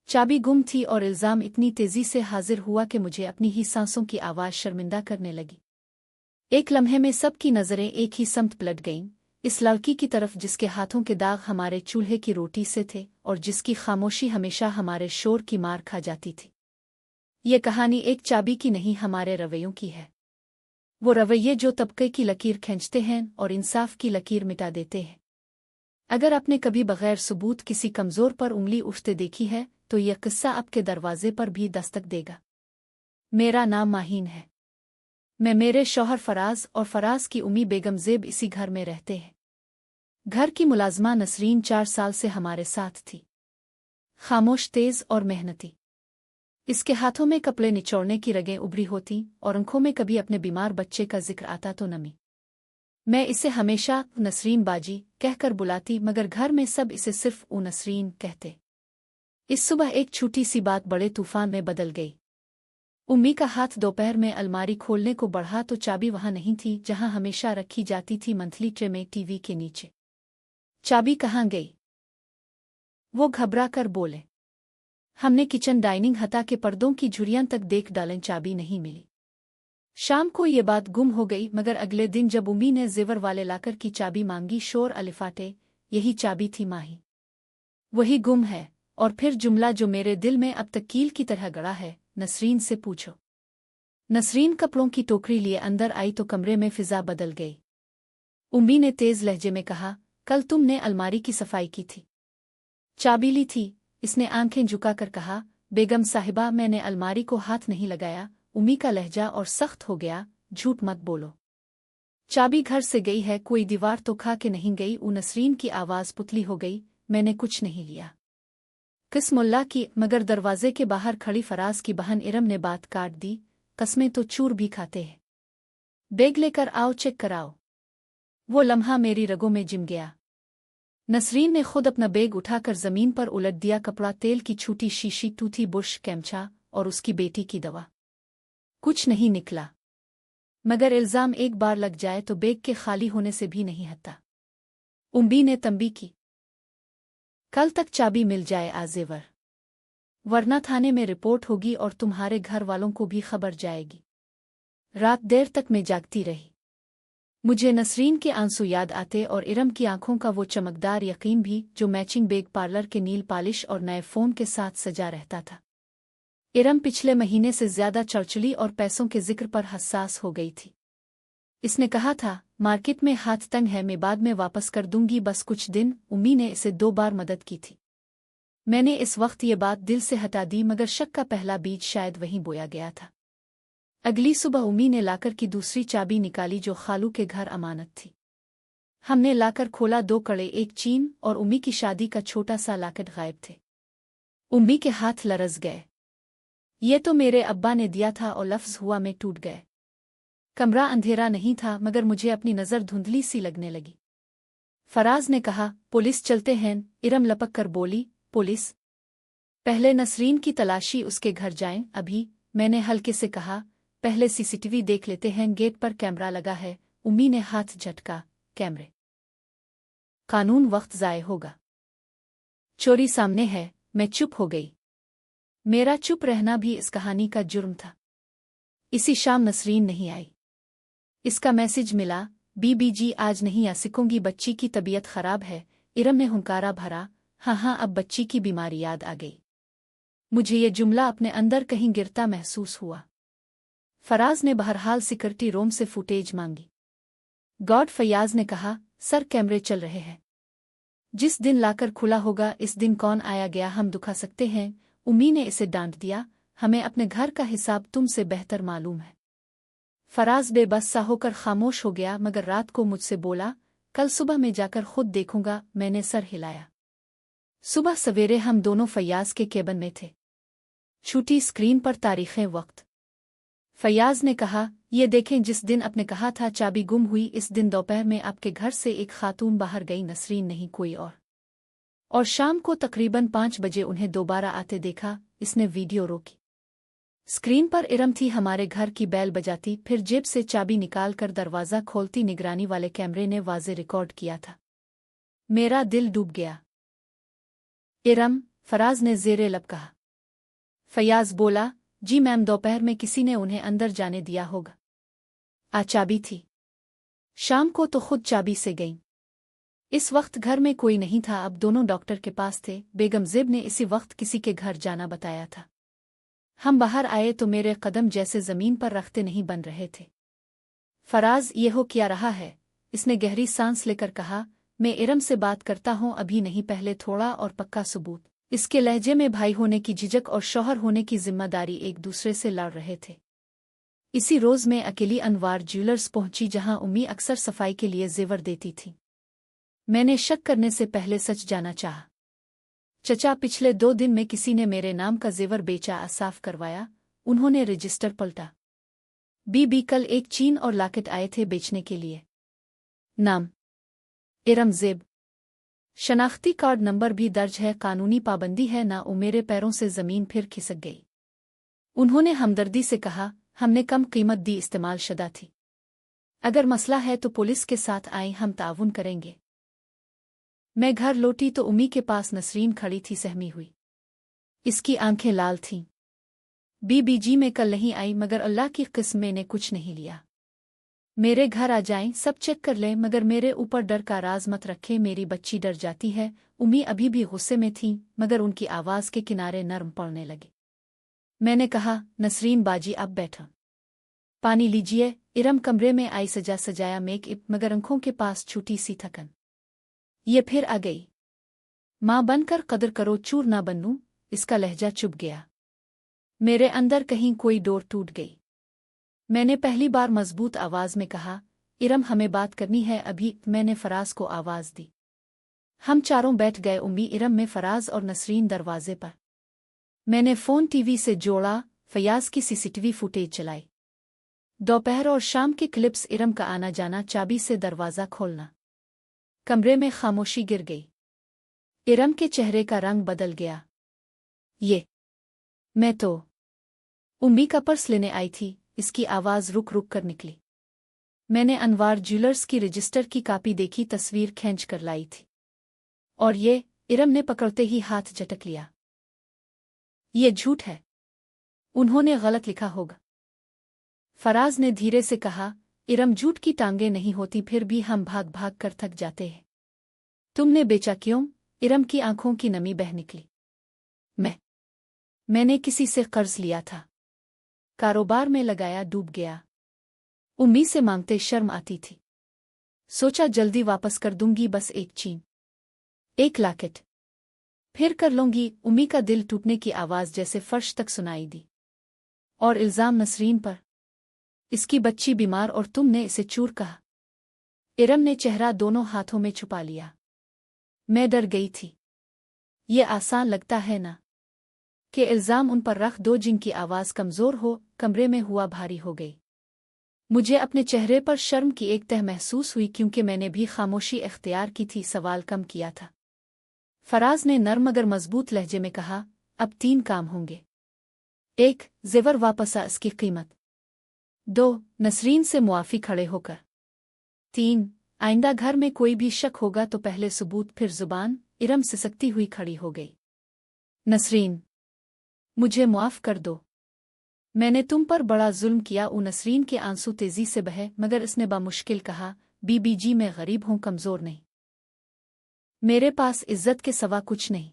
चाबी गुम थी और इल्ज़ाम इतनी तेज़ी से हाजिर हुआ कि मुझे अपनी ही सांसों की आवाज़ शर्मिंदा करने लगी। एक लम्हे में सबकी नज़रें एक ही समत पलट गईं, इस लड़की की तरफ जिसके हाथों के दाग हमारे चूल्हे की रोटी से थे और जिसकी खामोशी हमेशा हमारे शोर की मार खा जाती थी। ये कहानी एक चाबी की नहीं, हमारे रवैयों की है। वो रवैये जो तबके की लकीर खींचते हैं और इंसाफ की लकीर मिटा देते हैं। अगर आपने कभी बगैर सबूत किसी कमज़ोर पर उंगली उठते देखी है तो यह किस्सा आपके दरवाजे पर भी दस्तक देगा। मेरा नाम माहीन है। मैं, मेरे शौहर फराज और फराज की उम्मी बेगम ज़ेब इसी घर में रहते हैं। घर की मुलाजमा नसरीन 4 साल से हमारे साथ थी। खामोश, तेज और मेहनती। इसके हाथों में कपड़े निचोड़ने की रगें उभरी होती और आंखों में कभी अपने बीमार बच्चे का जिक्र आता तो नमी। मैं इसे हमेशा नसरीन बाजी कहकर बुलाती, मगर घर में सब इसे सिर्फ नसरीन कहते। इस सुबह एक छोटी सी बात बड़े तूफान में बदल गई। उम्मी का हाथ दोपहर में अलमारी खोलने को बढ़ा तो चाबी वहां नहीं थी जहां हमेशा रखी जाती थी, मंथली ट्रे में टीवी के नीचे। चाबी कहाँ गई? वो घबरा कर बोले। हमने किचन डाइनिंग हता के पर्दों की झुर्रियां तक देख डालें, चाबी नहीं मिली। शाम को ये बात गुम हो गई, मगर अगले दिन जब उम्मी ने जेवर वाले लाकर की चाबी मांगी, शोर अलिफाटे, यही चाबी थी माही, वही गुम है। और फिर जुमला जो मेरे दिल में अब तक कील की तरह गड़ा है, नसरीन से पूछो। नसरीन कपड़ों की टोकरी लिए अंदर आई तो कमरे में फिजा बदल गई। उम्मी ने तेज लहजे में कहा, कल तुमने अलमारी की सफाई की थी, चाबी ली थी। इसने आंखें झुकाकर कहा, बेगम साहिबा, मैंने अलमारी को हाथ नहीं लगाया। उम्मी का लहजा और सख्त हो गया, झूठ मत बोलो। चाबी घर से गई है, कोई दीवार तो खा के नहीं गई। नसरीन की आवाज़ पुतली हो गई, मैंने कुछ नहीं लिया। किस्मुल्लाह की। मगर दरवाजे के बाहर खड़ी फराज की बहन इरम ने बात काट दी, कसमें तो चूर भी खाते हैं। बैग लेकर आओ, चेक कराओ। वो लम्हा मेरी रगों में जिम गया। नसरीन ने खुद अपना बैग उठाकर जमीन पर उलट दिया। कपड़ा, तेल की छोटी शीशी, टूथी बुश, कैम्चा और उसकी बेटी की दवा। कुछ नहीं निकला। मगर इल्जाम एक बार लग जाए तो बैग के खाली होने से भी नहीं हटता। उम्मी ने तंबी की, कल तक चाबी मिल जाए आजेवर, वरना थाने में रिपोर्ट होगी और तुम्हारे घर वालों को भी खबर जाएगी। रात देर तक मैं जागती रही। मुझे नसरीन के आंसू याद आते और इरम की आंखों का वो चमकदार यकीन भी जो मैचिंग बैग पार्लर के नील पॉलिश और नए फोन के साथ सजा रहता था। इरम पिछले महीने से ज्यादा चड़चड़ी और पैसों के जिक्र पर हसास हो गई थी। इसने कहा था, मार्केट में हाथ तंग है, मैं बाद में वापस कर दूंगी, बस कुछ दिन। उम्मी ने इसे 2 बार मदद की थी। मैंने इस वक्त ये बात दिल से हटा दी, मगर शक का पहला बीज शायद वहीं बोया गया था। अगली सुबह उम्मी ने लाकर की दूसरी चाबी निकाली जो खालू के घर अमानत थी। हमने लाकर खोला, 2 कड़े, एक चीन और उम्मी की शादी का छोटा सा लॉकेट गायब थे। उम्मी के हाथ लरज गए। ये तो मेरे अब्बा ने दिया था, और लफ्ज हुआ में टूट गए। कमरा अंधेरा नहीं था, मगर मुझे अपनी नज़र धुंधली सी लगने लगी। फराज ने कहा, पुलिस चलते हैं। इरम लपक कर बोली, पुलिस? पहले नसरीन की तलाशी उसके घर जाएं। अभी? मैंने हल्के से कहा, पहले सीसीटीवी देख लेते हैं, गेट पर कैमरा लगा है। उम्मी ने हाथ झटका, कैमरे? कानून वक्त ज़ाय होगा। चोरी सामने है। मैं चुप हो गई। मेरा चुप रहना भी इस कहानी का जुर्म था। इसी शाम नसरीन नहीं आई। इसका मैसेज मिला, बीबी जी आज नहीं आ सकूंगी, बच्ची की तबीयत खराब है। इरम ने हुंकारा भरा, हाँ, अब बच्ची की बीमारी याद आ गई। मुझे ये जुमला अपने अंदर कहीं गिरता महसूस हुआ। फराज ने बहरहाल सिक्योरिटी रूम से फुटेज मांगी। गॉड फयाज ने कहा, सर कैमरे चल रहे हैं। जिस दिन लाकर खुला होगा इस दिन कौन आया गया हम दुखा सकते हैं। उम्मी ने इसे डांट दिया, हमें अपने घर का हिसाब तुमसे बेहतर मालूम है। फराज बेबस सा होकर खामोश हो गया, मगर रात को मुझसे बोला, कल सुबह मैं जाकर खुद देखूंगा। मैंने सर हिलाया। सुबह सवेरे हम दोनों फयाज के केबिन में थे। छूटी स्क्रीन पर तारीखें, वक्त। फयाज ने कहा, ये देखें, जिस दिन आपने कहा था चाबी गुम हुई, इस दिन दोपहर में आपके घर से एक खातून बाहर गई, नसरीन नहीं, कोई और शाम को तकरीबन 5 बजे उन्हें दोबारा आते देखा। इसने वीडियो रोकी। स्क्रीन पर इरम थी हमारे घर की बेल बजाती, फिर जेब से चाबी निकाल कर दरवाज़ा खोलती। निगरानी वाले कैमरे ने वाज़े रिकॉर्ड किया था। मेरा दिल डूब गया। इरम, फराज ने ज़ेरे लब कहा। फयाज बोला, जी मैम, दोपहर में किसी ने उन्हें अंदर जाने दिया होगा। चाबी थी। शाम को तो खुद चाबी से गईं। इस वक्त घर में कोई नहीं था। अब दोनों डॉक्टर के पास थे। बेगम ज़ेब ने इसी वक्त किसी के घर जाना बताया था। हम बाहर आए तो मेरे कदम जैसे ज़मीन पर रखते नहीं बन रहे थे। फराज, ये हो क्या रहा है? इसने गहरी सांस लेकर कहा। मैं इरम से बात करता हूँ, अभी नहीं, पहले थोड़ा और पक्का सबूत। इसके लहजे में भाई होने की झिझक और शौहर होने की जिम्मेदारी एक दूसरे से लड़ रहे थे। इसी रोज़ मैं अकेली अनवार ज्वेलर्स पहुंची, जहां उम्मी अक्सर सफाई के लिए जेवर देती थी। मैंने शक करने से पहले सच जाना चाहा। चचा, पिछले 2 दिन में किसी ने मेरे नाम का जेवर बेचा, साफ करवाया। उन्होंने रजिस्टर पलटा। बीबी, कल एक चीन और लॉकेट आए थे बेचने के लिए। नाम इरम ज़ेब। शनाख्ती कार्ड नंबर भी दर्ज है। कानूनी पाबंदी है ना। मेरे पैरों से ज़मीन फिर खिसक गई। उन्होंने हमदर्दी से कहा, हमने कम कीमत दी, इस्तेमाल शुदा थी। अगर मसला है तो पुलिस के साथ आए, हम ताउन करेंगे। मैं घर लौटी तो उम्मी के पास नसरीन खड़ी थी, सहमी हुई। इसकी आंखें लाल थीं। बीबी जी, मैं कल नहीं आई, मगर अल्लाह की किस्म मैंने कुछ नहीं लिया। मेरे घर आ जाएं, सब चेक कर लें, मगर मेरे ऊपर डर का राज मत रखें, मेरी बच्ची डर जाती है। उम्मी अभी भी गुस्से में थी, मगर उनकी आवाज़ के किनारे नरम पड़ने लगे। मैंने कहा, नसरीन बाजी, आप बैठो, पानी लीजिए। इरम कमरे में आई, सजा सजाया मेकअप, मगर आंखों के पास छूटी सी थकन। ये फिर आ गई। माँ बनकर कदर करो, चूर ना बनूं। इसका लहजा चुभ गया। मेरे अंदर कहीं कोई डोर टूट गई। मैंने पहली बार मजबूत आवाज में कहा, इरम, हमें बात करनी है अभी। मैंने फराज को आवाज दी। हम चारों बैठ गए। उम्मी, इरम में फराज और नसरीन दरवाजे पर। मैंने फ़ोन टीवी से जोड़ा, फयाज की सीसीटीवी फुटेज चलाई। दोपहर और शाम के क्लिप्स, इरम का आना जाना, चाबी से दरवाज़ा खोलना। कमरे में खामोशी गिर गई। इरम के चेहरे का रंग बदल गया। ये मैं तो उम्मी का पर्स लेने आई थी। इसकी आवाज़ रुक रुक कर निकली। मैंने अनवार ज्वेलर्स की रजिस्टर की कॉपी देखी, तस्वीर खींच कर लाई थी। और ये, इरम ने पकड़ते ही हाथ झटक लिया। ये झूठ है, उन्होंने गलत लिखा होगा। फराज ने धीरे से कहा, इरम, झूठ की टांगें नहीं होती, फिर भी हम भाग भाग कर थक जाते हैं। तुमने बेचा क्यों? इरम की आंखों की नमी बह निकली। मैंने किसी से कर्ज लिया था, कारोबार में लगाया, डूब गया। उम्मी से मांगते शर्म आती थी। सोचा जल्दी वापस कर दूंगी, बस एक चीन, एक लॉकेट, फिर कर लूंगी। उम्मी का दिल टूटने की आवाज़ जैसे फर्श तक सुनाई दी। और इल्ज़ाम नसरीन पर। इसकी बच्ची बीमार और तुमने इसे चूर कहा। इरम ने चेहरा दोनों हाथों में छुपा लिया। मैं डर गई थी। ये आसान लगता है ना कि इल्ज़ाम उन पर रख दो जिनकी आवाज़ कमज़ोर हो। कमरे में हुआ भारी हो गई। मुझे अपने चेहरे पर शर्म की एक तह महसूस हुई, क्योंकि मैंने भी खामोशी इख्तियार की थी, सवाल कम किया था। फराज ने नर्म मगर मजबूत लहजे में कहा, अब 3 काम होंगे। 1, जेवर वापस आ, इसकी कीमत। 2, नसरीन से मुआफ़ी खड़े होकर। 3, आइंदा घर में कोई भी शक होगा तो पहले सबूत फिर जुबान। इरम सिसकती हुई खड़ी हो गई। नसरीन, मुझे मुआफ़ कर दो, मैंने तुम पर बड़ा जुल्म किया। नसरीन के आंसू तेजी से बहे, मगर इसने बामुश्किल कहा, बीबी जी, मैं गरीब हूँ, कमज़ोर नहीं, मेरे पास इज्जत के सवा कुछ नहीं।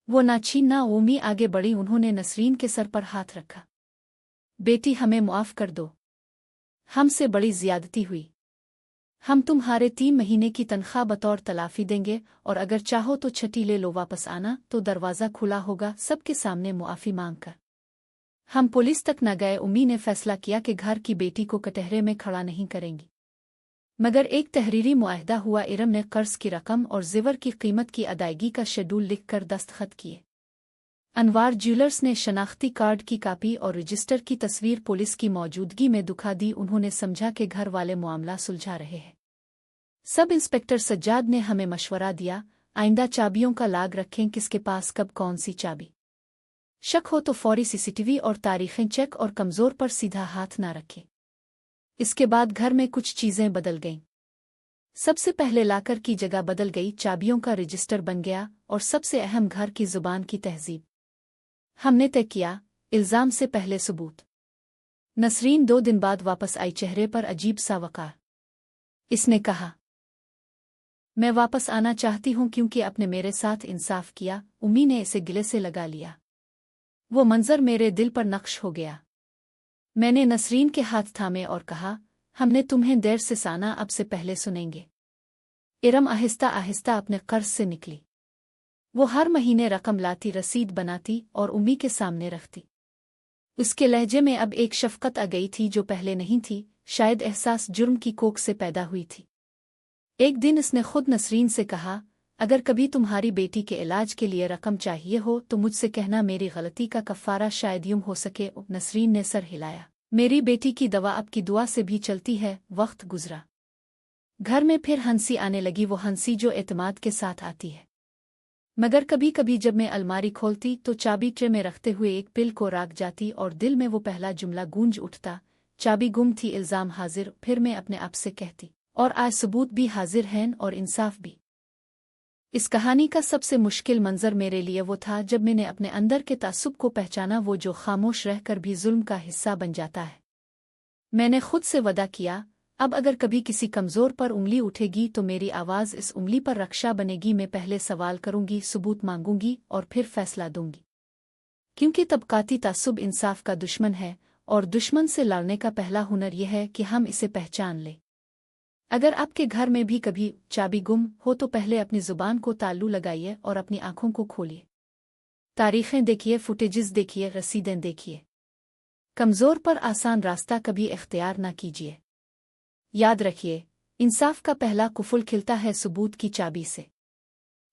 वो ना छीनना। उम्मी आगे बढ़ी। उन्होंने नसरीन के सर पर हाथ रखा। बेटी, हमें मुआफ़ कर दो, हमसे बड़ी ज़्यादती हुई। हम तुम्हारे 3 महीने की तनख्वाह बतौर तलाफ़ी देंगे, और अगर चाहो तो छठी ले लो। वापस आना तो दरवाज़ा खुला होगा, सबके सामने मुआफ़ी मांग कर। हम पुलिस तक न गए। उम्मी ने फैसला किया कि घर की बेटी को कटहरे में खड़ा नहीं करेंगी। मगर एक तहरीरी मुआहदा हुआ। इरम ने कर्ज की रकम और ज़ेवर की कीमत की अदायगी का शेड्यूल लिखकर दस्तखत किए। अनवार ज्वेलर्स ने शनाख्ती कार्ड की कॉपी और रजिस्टर की तस्वीर पुलिस की मौजूदगी में दिखा दी। उन्होंने समझा कि घर वाले मामला सुलझा रहे हैं। सब इंस्पेक्टर सज्जाद ने हमें मशवरा दिया, आइंदा चाबियों का लाग रखें, किसके पास कब कौन सी चाबी। शक हो तो फौरी सीसीटीवी और तारीखें चेक, और कमज़ोर पर सीधा हाथ ना रखें। इसके बाद घर में कुछ चीज़ें बदल गईं। सबसे पहले लाकर की जगह बदल गई, चाबियों का रजिस्टर बन गया, और सबसे अहम, घर की ज़ुबान की तहज़ीब। हमने तय किया, इल्जाम से पहले सबूत। नसरीन 2 दिन बाद वापस आई, चेहरे पर अजीब सा वक़ार। इसने कहा, मैं वापस आना चाहती हूँ क्योंकि आपने मेरे साथ इंसाफ किया। उम्मी ने इसे गिले से लगा लिया। वो मंजर मेरे दिल पर नक्श हो गया। मैंने नसरीन के हाथ थामे और कहा, हमने तुम्हें देर से साना, अब से पहले सुनेंगे। इरम आहिस्ता आहिस्ता अपने कर्ज से निकली। वो हर महीने रकम लाती, रसीद बनाती और उम्मी के सामने रखती। उसके लहजे में अब एक शफकत आ गई थी जो पहले नहीं थी, शायद एहसास जुर्म की कोख से पैदा हुई थी। एक दिन उसने खुद नसरीन से कहा, अगर कभी तुम्हारी बेटी के इलाज के लिए रकम चाहिए हो तो मुझसे कहना, मेरी गलती का कफ़ारा शायद यूं हो सके। नसरीन ने सर हिलाया। मेरी बेटी की दवा आपकी दुआ से भी चलती है। वक्त गुजरा। घर में फिर हंसी आने लगी, वो हंसी जो एतमाद के साथ आती है। मगर कभी कभी जब मैं अलमारी खोलती तो चाबी ट्रे में रखते हुए एक पिल को राख जाती और दिल में वो पहला जुमला गूंज उठता, चाबी गुम थी, इल्जाम हाजिर। फिर मैं अपने आप से कहती, और आज सबूत भी हाजिर हैं और इंसाफ भी। इस कहानी का सबसे मुश्किल मंजर मेरे लिए वो था जब मैंने अपने अंदर के तासुब को पहचाना, वो जो खामोश रहकर भी जुल्म का हिस्सा बन जाता है। मैंने खुद से वदा किया, अब अगर कभी किसी कमज़ोर पर उंगली उठेगी तो मेरी आवाज़ इस उंगली पर रक्षा बनेगी। मैं पहले सवाल करूंगी, सबूत मांगूंगी और फिर फैसला दूंगी। क्योंकि तबकाती तासुब इंसाफ का दुश्मन है और दुश्मन से लड़ने का पहला हुनर यह है कि हम इसे पहचान लें। अगर आपके घर में भी कभी चाबी गुम हो तो पहले अपनी ज़ुबान को ताल्लू लगाइए और अपनी आंखों को खोलिए। तारीखें देखिए, फुटेजेस देखिए, रसीदें देखिए। कमज़ोर पर आसान रास्ता कभी इख्तियार न कीजिए। याद रखिए, इंसाफ का पहला कुफुल खिलता है सबूत की चाबी से।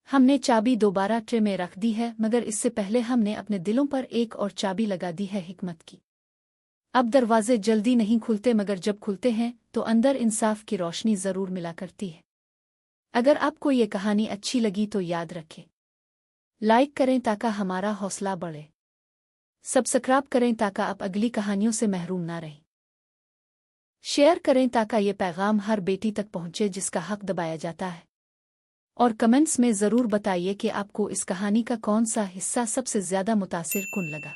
हमने चाबी दोबारा ट्रे में रख दी है, मगर इससे पहले हमने अपने दिलों पर एक और चाबी लगा दी है, हिकमत की। अब दरवाजे जल्दी नहीं खुलते, मगर जब खुलते हैं तो अंदर इंसाफ की रोशनी ज़रूर मिला करती है। अगर आपको ये कहानी अच्छी लगी तो याद रखें, लाइक करें ताकि हमारा हौसला बढ़े। सब्सक्राइब करें ताकि आप अगली कहानियों से महरूम ना रहें। शेयर करें ताकि ये पैगाम हर बेटी तक पहुंचे जिसका हक दबाया जाता है। और कमेंट्स में ज़रूर बताइए कि आपको इस कहानी का कौन सा हिस्सा सबसे ज़्यादा मुतासिर कुन लगा।